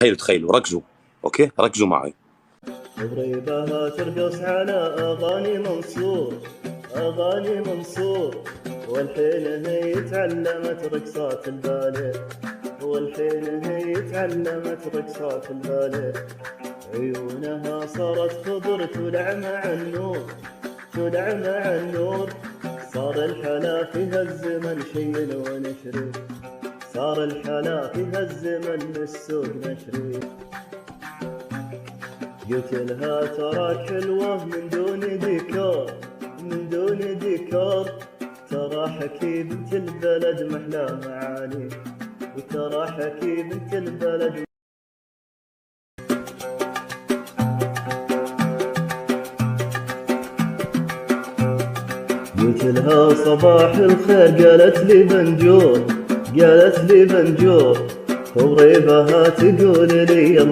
تخيلوا ركزوا. اوكي ركزوا معي. غريبها ترقص على أغاني منصور، أغاني منصور، والحين هي تعلمت رقصات الباليه، والحين هي تعلمت رقصات الباليه. عيونها صارت خضر تلع مع النور، تلع مع النور. صار الحلا فيها الزمن شين ونشري، صار الحلا فيها الزمن للسوق نشري. قلت لها تراك حلوة من دون ديكور، من دون ديكور. ترى حكي بنت البلد محلى معاني، وترى حكي بنت البلد. قلت لها صباح الخير، قالت لي بنجور، قالت لي بنجور. غريبها تقول لي يلا